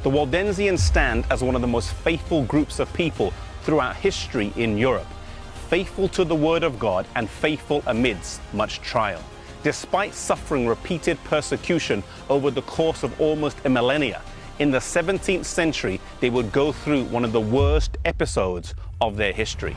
The Waldensians stand as one of the most faithful groups of people throughout history in Europe, faithful to the word of God and faithful amidst much trial. Despite suffering repeated persecution over the course of almost a millennia, in the 17th century they would go through one of the worst episodes of their history.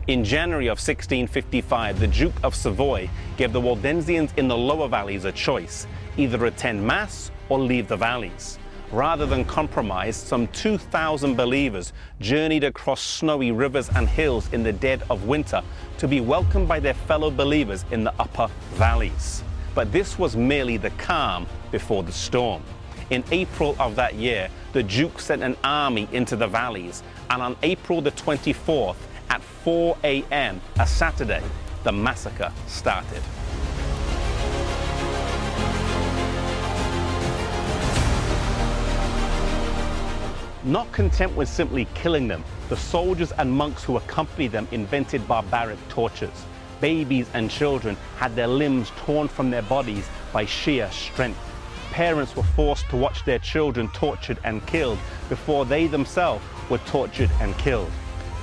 In January of 1655, the Duke of Savoy gave the Waldensians in the lower valleys a choice: either attend Mass or leave the valleys. Rather than compromise, some 2,000 believers journeyed across snowy rivers and hills in the dead of winter to be welcomed by their fellow believers in the upper valleys. But this was merely the calm before the storm. In April of that year, the Duke sent an army into the valleys, and on April the 24th, at 4 a.m., a Saturday, the massacre started. Not content with simply killing them, the soldiers and monks who accompanied them invented barbaric tortures. Babies and children had their limbs torn from their bodies by sheer strength. Parents were forced to watch their children tortured and killed before they themselves were tortured and killed.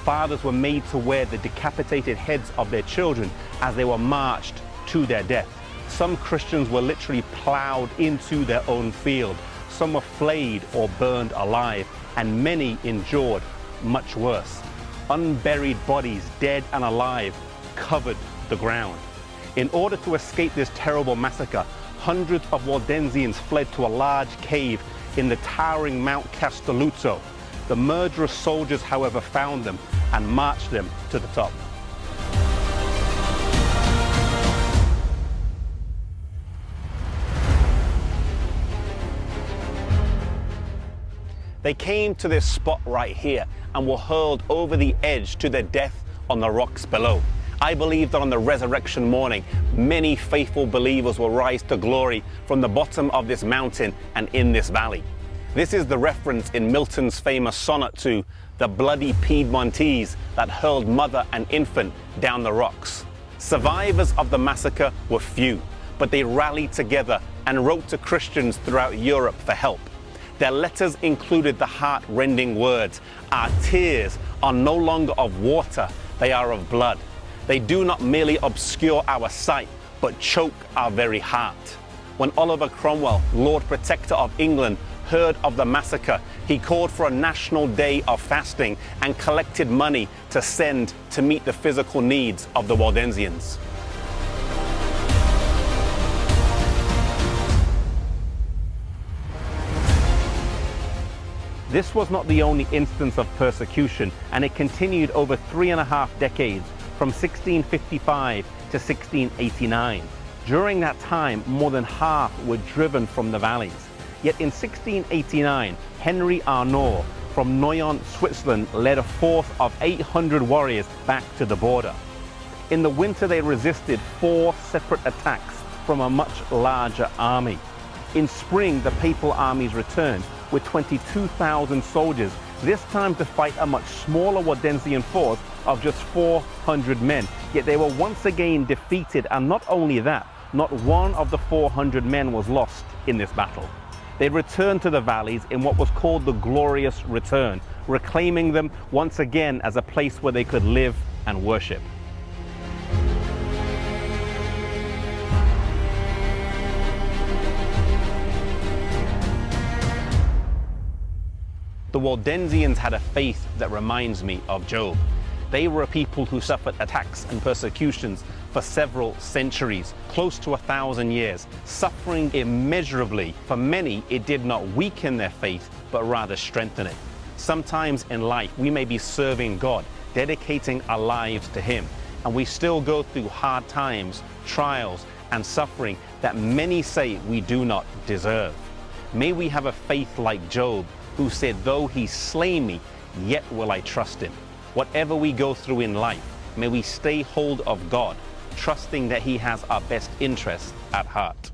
Fathers were made to wear the decapitated heads of their children as they were marched to their death. Some Christians were literally plowed into their own field. Some were flayed or burned alive, and many endured much worse. Unburied bodies, dead and alive, covered the ground. In order to escape this terrible massacre, hundreds of Waldensians fled to a large cave in the towering Mount Castelluzzo. The murderous soldiers, however, found them and marched them to the top. They came to this spot right here and were hurled over the edge to their death on the rocks below. I believe that on the resurrection morning, many faithful believers will rise to glory from the bottom of this mountain and in this valley. This is the reference in Milton's famous sonnet to the bloody Piedmontese that hurled mother and infant down the rocks. Survivors of the massacre were few, but they rallied together and wrote to Christians throughout Europe for help. Their letters included the heart-rending words, "Our tears are no longer of water, they are of blood. They do not merely obscure our sight, but choke our very heart." When Oliver Cromwell, Lord Protector of England, heard of the massacre, he called for a national day of fasting and collected money to send to meet the physical needs of the Waldensians. This was not the only instance of persecution, and it continued over 3.5 decades, from 1655 to 1689. During that time, more than half were driven from the valleys. Yet in 1689, Henry Arnaud from Noyon, Switzerland, led a force of 800 warriors back to the border. In the winter, they resisted 4 separate attacks from a much larger army. In spring, the papal armies returned with 22,000 soldiers, this time to fight a much smaller Waldensian force of just 400 men. Yet they were once again defeated, and not only that, not one of the 400 men was lost in this battle. They returned to the valleys in what was called the Glorious Return, reclaiming them once again as a place where they could live and worship. The Waldensians had a faith that reminds me of Job. They were a people who suffered attacks and persecutions for several centuries, close to 1,000 years, suffering immeasurably. For many, it did not weaken their faith, but rather strengthen it. Sometimes in life, we may be serving God, dedicating our lives to Him, and we still go through hard times, trials, and suffering that many say we do not deserve. May we have a faith like Job, who said, "Though He slay me, yet will I trust Him." Whatever we go through in life, may we stay hold of God, trusting that He has our best interests at heart.